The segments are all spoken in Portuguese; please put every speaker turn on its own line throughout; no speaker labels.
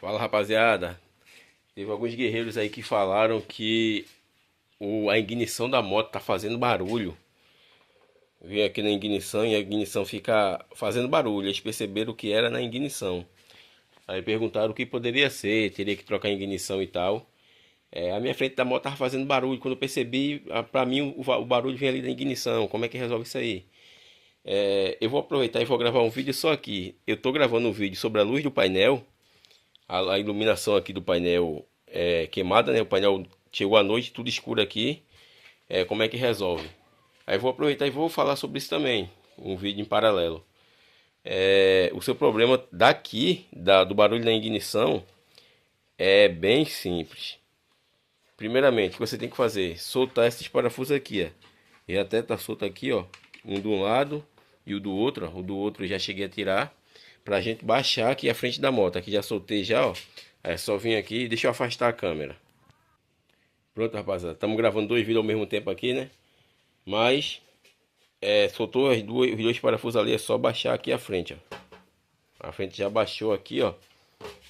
Fala, rapaziada. Teve alguns guerreiros aí que falaram que a ignição da moto tá fazendo barulho. Vim aqui na ignição e a ignição fica fazendo barulho. Eles perceberam o que era na ignição. Aí perguntaram o que poderia ser, teria que trocar a ignição e tal. A minha frente da moto tava fazendo barulho. Quando eu percebi, pra mim o barulho vem ali da ignição. Como é que resolve isso aí? Eu vou aproveitar e vou gravar um vídeo só aqui. Eu tô gravando um vídeo sobre a luz do painel. A iluminação aqui do painel é queimada, né? O painel chegou à noite, tudo escuro aqui. Como é que resolve? Aí vou aproveitar e vou falar sobre isso também. Um vídeo em paralelo. O seu problema daqui, do barulho na ignição, é bem simples. Primeiramente, o que você tem que fazer? Soltar esses parafusos aqui, ó. E até tá solto aqui, ó. Um de um lado e o do outro, ó. O do outro eu já cheguei a tirar. Pra gente baixar aqui a frente da moto. Aqui já soltei já, ó. É só vir aqui, deixa eu afastar a câmera. Pronto, rapaziada. Estamos gravando dois vídeos ao mesmo tempo aqui, né? Mas soltou os dois parafusos ali, é só baixar aqui a frente, ó. A frente já baixou aqui, ó.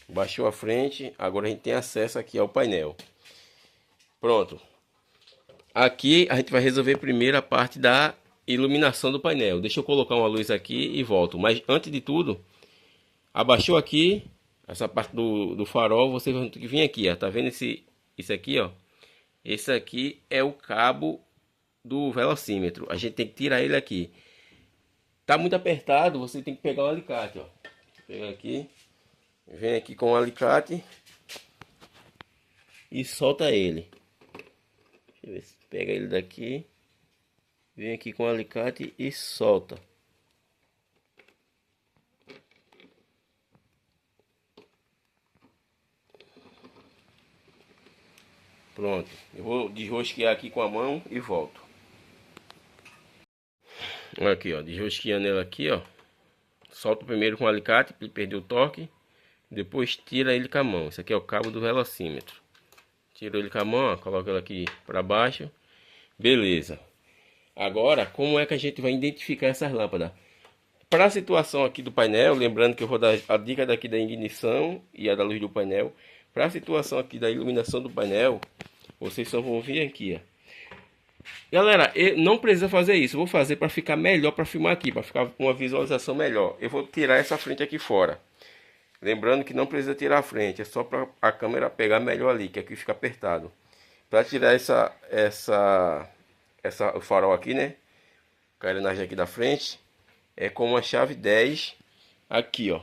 Baixou a frente, agora a gente tem acesso aqui ao painel. Pronto. Aqui a gente vai resolver primeiro a parte da iluminação do painel. Deixa eu colocar uma luz aqui e volto. Mas antes de tudo, abaixou aqui, essa parte do farol, você vai ter que vir aqui, ó. Tá vendo isso aqui, ó? Esse aqui é o cabo do velocímetro. A gente tem que tirar ele aqui. Tá muito apertado, você tem que pegar o alicate, ó. Pega aqui, vem aqui com o alicate e solta ele. Deixa eu ver se pega ele daqui. Vem aqui com o alicate e solta. Pronto, eu vou desrosquear aqui com a mão e volto. Aqui, ó, desrosqueando ele aqui, ó. Solta primeiro com o alicate para ele perder o torque. Depois tira ele com a mão. Esse aqui é o cabo do velocímetro. Tira ele com a mão, ó, coloca ele aqui para baixo. Beleza. Agora, como é que a gente vai identificar essas lâmpadas? Para a situação aqui do painel, lembrando que eu vou dar a dica daqui da ignição e a da luz do painel. Para a situação aqui da iluminação do painel, vocês só vão vir aqui, ó. Galera, não precisa fazer isso. Eu vou fazer para ficar melhor para filmar aqui, para ficar com uma visualização melhor. Eu vou tirar essa frente aqui fora. Lembrando que não precisa tirar a frente, é só para a câmera pegar melhor ali, que aqui fica apertado. Para tirar o farol aqui, né? Carenagem aqui da frente, é com uma chave 10 aqui, ó.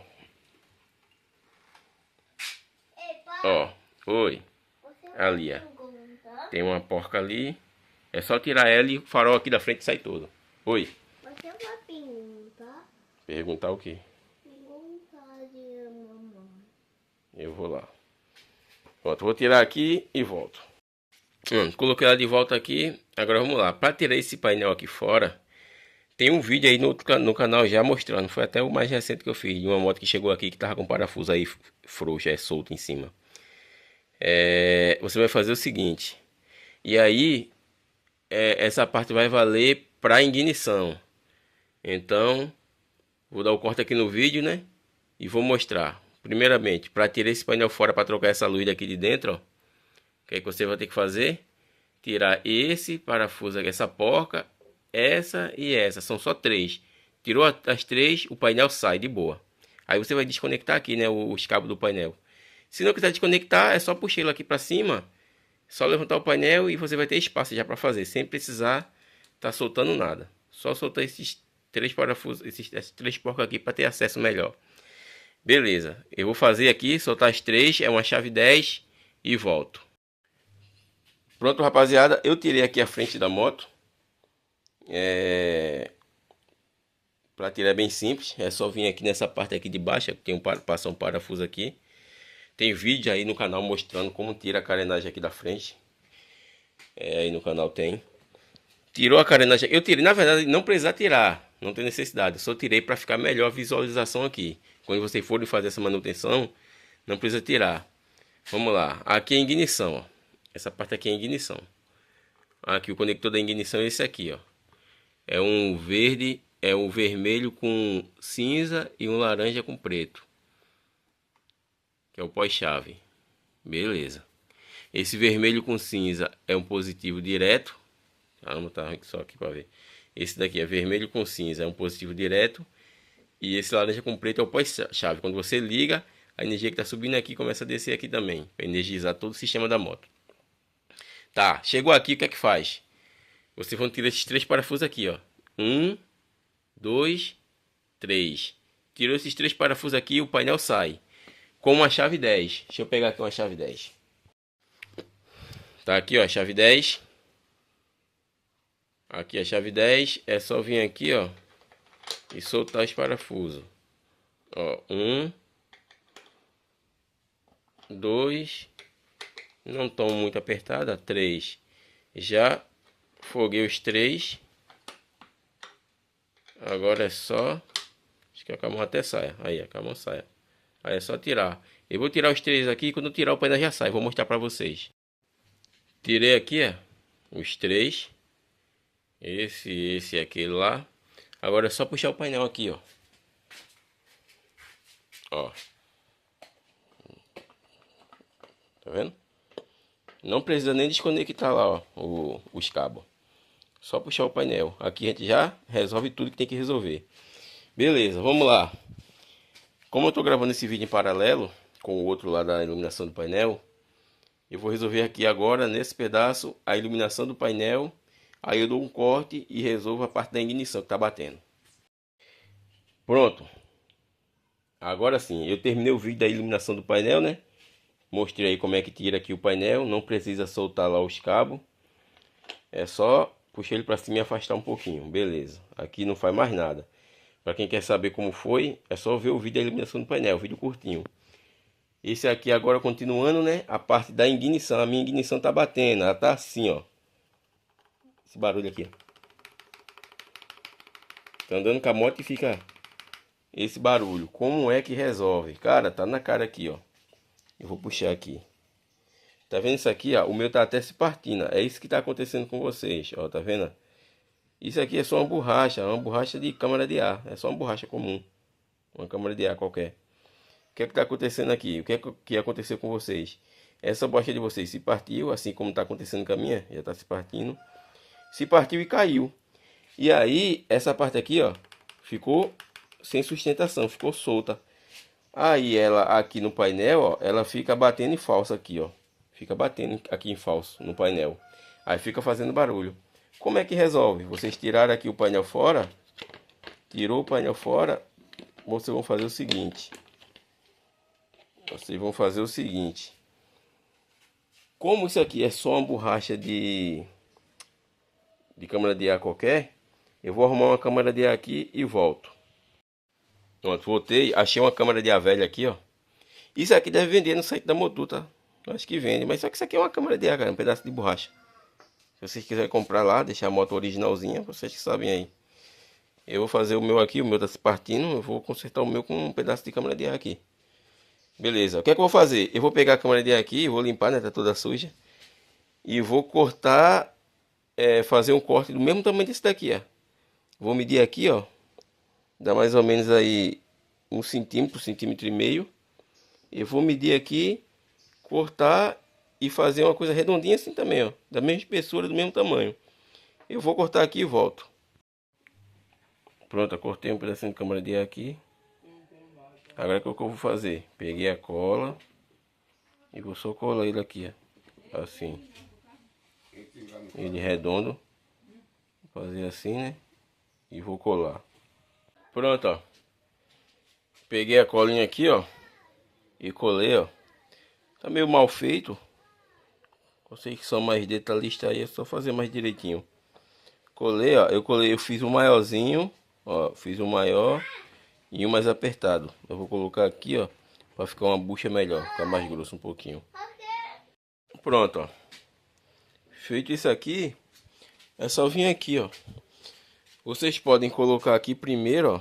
Ó, oi. Ali, ó. Tem uma porca ali. É só tirar ela e o farol aqui da frente sai todo. Oi.
Você vai perguntar?
Perguntar o quê?
Perguntar de mamãe.
Eu vou lá. Pronto, vou tirar aqui e volto. Coloquei ela de volta aqui. Agora vamos lá. Para tirar esse painel aqui fora, tem um vídeo aí no canal já mostrando. Foi até o mais recente que eu fiz. De uma moto que chegou aqui que tava com parafuso aí frouxo, solto em cima. Você vai fazer o seguinte. E aí, essa parte vai valer para ignição. Então, vou dar o corte aqui no vídeo, né? E vou mostrar. Primeiramente, para tirar esse painel fora, para trocar essa luz daqui de dentro, ó. O que é que você vai ter que fazer? Tirar esse parafuso aqui, essa porca, essa e essa. São só três. Tirou as três, o painel sai de boa. Aí você vai desconectar aqui, né? Os cabos do painel. Se não quiser desconectar, é só puxar ele aqui para cima. Só levantar o painel e você vai ter espaço já para fazer. Sem precisar tá soltando nada. Só soltar esses três parafusos, esses três porcos aqui para ter acesso melhor. Beleza. Eu vou fazer aqui, soltar as três. É uma chave 10 e volto. Pronto, rapaziada, eu tirei aqui a frente da moto. Para tirar é bem simples, é só vir aqui nessa parte aqui de baixo, tem passar um parafuso aqui. Tem vídeo aí no canal mostrando como tira a carenagem aqui da frente. Aí no canal tem. Tirou a carenagem, eu tirei, na verdade não precisa tirar, não tem necessidade. Eu só tirei para ficar melhor a visualização aqui. Quando vocês forem fazer essa manutenção, não precisa tirar. Vamos lá, aqui é ignição, ó. Essa parte aqui é ignição. Aqui o conector da ignição é esse aqui, ó. É um verde, é um vermelho com cinza e um laranja com preto. que é o pós-chave. Beleza. Esse vermelho com cinza é um positivo direto. Vamos botar só aqui para ver. Esse daqui é vermelho com cinza, é um positivo direto. E esse laranja com preto é o pós-chave. Quando você liga, a energia que está subindo aqui começa a descer aqui também, para energizar todo o sistema da moto. Tá, chegou aqui, o que é que faz? Vocês vão tirar esses 3 parafusos aqui, ó. 1, 2, 3. Tirou esses 3 parafusos aqui, o painel sai com uma chave 10. Deixa eu pegar aqui uma chave 10. Tá aqui, ó, a chave 10. Aqui a chave 10. É só vir aqui, ó, e soltar os parafusos. Ó, 1, 2. Não estão muito apertada. 3. Já foguei os 3. Agora é só... Acho que a mão até saia. Aí, a mão saia. Aí é só tirar. Eu vou tirar os 3 aqui. Quando eu tirar, o painel já sai. Vou mostrar pra vocês. Tirei aqui, ó, os 3. Esse e aquele lá. Agora é só puxar o painel aqui, ó. Ó. Tá vendo? Não precisa nem desconectar lá, ó, os cabos. Só puxar o painel. Aqui a gente já resolve tudo que tem que resolver. Beleza, vamos lá. Como eu estou gravando esse vídeo em paralelo com o outro lá da iluminação do painel, eu vou resolver aqui agora, nesse pedaço, a iluminação do painel. Aí eu dou um corte e resolvo a parte da ignição que está batendo. Pronto. Agora sim, eu terminei o vídeo da iluminação do painel, né? Mostrei aí como é que tira aqui o painel. Não precisa soltar lá os cabos. É só puxar ele para cima e afastar um pouquinho. Beleza. Aqui não faz mais nada. Para quem quer saber como foi, é só ver o vídeo da iluminação do painel. Vídeo curtinho. Esse aqui agora continuando, né? A parte da ignição. A minha ignição tá batendo. Ela tá assim, ó. Esse barulho aqui. Tá andando com a moto e fica esse barulho. Como é que resolve? Cara, tá na cara aqui, ó. Eu vou puxar aqui. Tá vendo isso aqui, ó? O meu tá até se partindo. É isso que tá acontecendo com vocês, ó. Tá vendo? Isso aqui é só uma borracha de câmara de ar. É só uma borracha comum. Uma câmara de ar qualquer. O que é que tá acontecendo aqui? O que é que aconteceu com vocês? Essa borracha de vocês se partiu, assim como tá acontecendo com a minha. Já tá se partindo. Se partiu e caiu. E aí, essa parte aqui, ó, ficou sem sustentação, ficou solta. Aí ela aqui no painel, ó, ela fica batendo em falso aqui, ó. Fica batendo aqui em falso no painel. Aí fica fazendo barulho. Como é que resolve? Vocês tiraram aqui o painel fora. Tirou o painel fora. Vocês vão fazer o seguinte. Como isso aqui é só uma borracha de câmara de ar qualquer, eu vou arrumar uma câmara de ar aqui e volto. Pronto, voltei. Achei uma câmara de ar velha aqui, ó. Isso aqui deve vender no site da Motul, tá? Acho que vende, mas só que isso aqui é uma câmara de ar, cara, um pedaço de borracha. Se vocês quiserem comprar lá, deixar a moto originalzinha, vocês que sabem aí. Eu vou fazer o meu aqui, o meu tá se partindo, eu vou consertar o meu com um pedaço de câmara de ar aqui. Beleza, o que é que eu vou fazer? Eu vou pegar a câmara de ar aqui, vou limpar, né, tá toda suja. E vou cortar, fazer um corte do mesmo tamanho desse daqui, ó. Vou medir aqui, ó. Dá mais ou menos aí 1 centímetro, 1,5 centímetros. Eu vou medir aqui, cortar e fazer uma coisa redondinha assim também, ó. Da mesma espessura, do mesmo tamanho. Eu vou cortar aqui e volto. Pronto, eu cortei um pedacinho de câmara de ar aqui. Agora o que eu vou fazer? Peguei a cola e vou só colar ele aqui, ó. Assim. Ele redondo. Vou fazer assim, né? E vou colar. Pronto, ó. Peguei a colinha aqui, ó. E colei, ó. Tá meio mal feito. Vocês que são mais detalhistas aí, é só fazer mais direitinho. Colei, ó. Eu fiz um maiorzinho, ó. Fiz um maior e um mais apertado. Eu vou colocar aqui, ó. Pra ficar uma bucha melhor. Ficar mais grosso um pouquinho. Pronto, ó. Feito isso aqui, é só vir aqui, ó. Vocês podem colocar aqui primeiro, ó.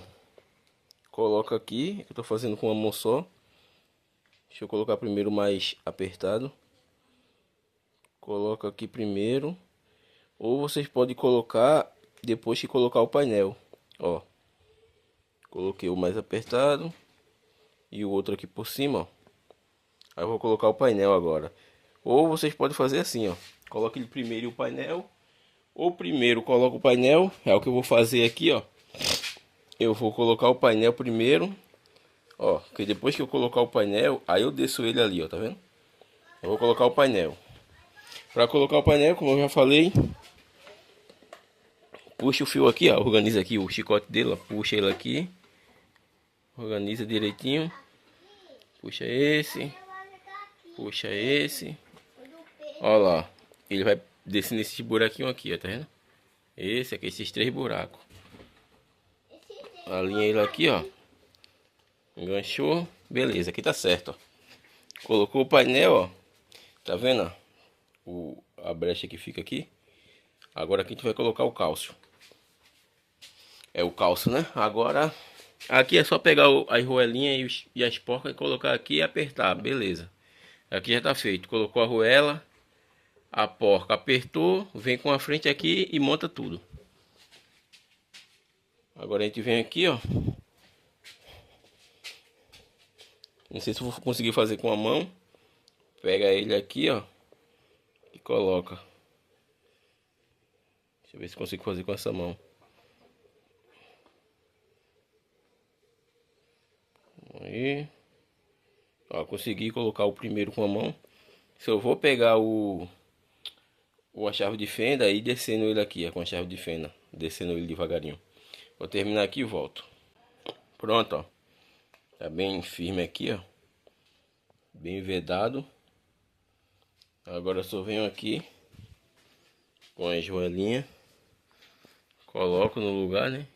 Coloca aqui, eu tô fazendo com uma mão só. Deixa eu colocar primeiro mais apertado. Coloca aqui primeiro. Ou vocês podem colocar depois que colocar o painel. Ó. Coloquei o mais apertado. E o outro aqui por cima, ó. Aí eu vou colocar o painel agora. Ou vocês podem fazer assim, ó. Coloca ele primeiro e o painel. Ou primeiro coloca o painel. É o que eu vou fazer aqui, ó. Eu vou colocar o painel primeiro. Ó, que depois que eu colocar o painel, aí eu desço ele ali, ó, tá vendo? Eu vou colocar o painel. Para colocar o painel, como eu já falei, puxa o fio aqui, ó, organiza aqui o chicote dele, ó, puxa ele aqui. Organiza direitinho. Puxa esse. Puxa esse. Ó lá, ele vai descer nesse buraquinho aqui, ó, tá vendo? Esse aqui, esses 3 buracos. Alinha ele aqui, ó. Enganchou. Beleza, aqui tá certo, ó. Colocou o painel, ó. Tá vendo, ó? A brecha que fica aqui. Agora aqui a gente vai colocar o cálcio. É o cálcio, né? Agora aqui é só pegar as roelinhas e as porcas e colocar aqui e apertar. Beleza. Aqui já tá feito. Colocou a roela. A porca apertou. Vem com a frente aqui e monta tudo. Agora a gente vem aqui, ó. Não sei se eu vou conseguir fazer com a mão. Pega ele aqui, ó. E coloca. Deixa eu ver se consigo fazer com essa mão. Aí. Ó, consegui colocar o primeiro com a mão. Se eu vou pegar a chave de fenda e descendo ele aqui, ó, com a chave de fenda. Descendo ele devagarinho. Vou terminar aqui e volto. Pronto, ó. Tá bem firme aqui, ó. Bem vedado. Agora eu só venho aqui com a joelhinha. Coloco no lugar, né?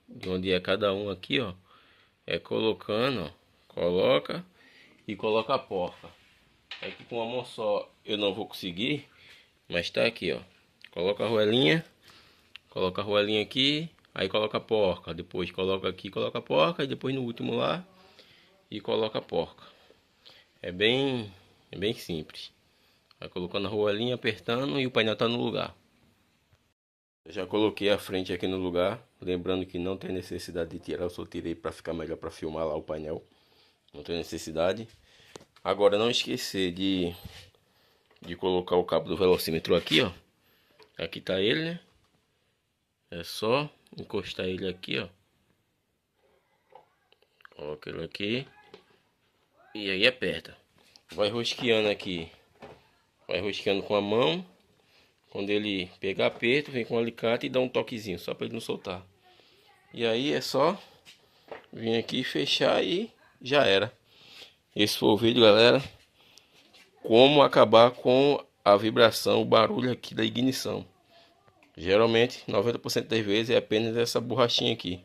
De onde é cada um aqui, ó. É colocando, ó. Coloca e coloca a porca. Aqui com uma mão só eu não vou conseguir. Mas tá aqui, ó. Coloca a roelinha. Coloca a roelinha aqui. Aí coloca a porca. Depois coloca aqui, coloca a porca. E depois no último lá. E coloca a porca. É bem simples. Vai colocando a roelinha, apertando e o painel tá no lugar. Eu já coloquei a frente aqui no lugar. Lembrando que não tem necessidade de tirar. Eu só tirei para ficar melhor para filmar lá o painel. Não tem necessidade. Agora não esquecer de colocar o cabo do velocímetro aqui, ó. Aqui tá ele, né? É só encostar ele aqui, ó. Coloca ele aqui. E aí aperta. Vai rosqueando aqui. Vai rosqueando com a mão. Quando ele pegar aperto, vem com o alicate e dá um toquezinho, só para ele não soltar. E aí é só vir aqui, fechar e já era. Esse foi o vídeo, galera. Como acabar com a vibração, o barulho aqui da ignição. Geralmente, 90% das vezes é apenas essa borrachinha aqui,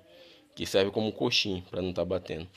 que serve como coxinha para não estar batendo.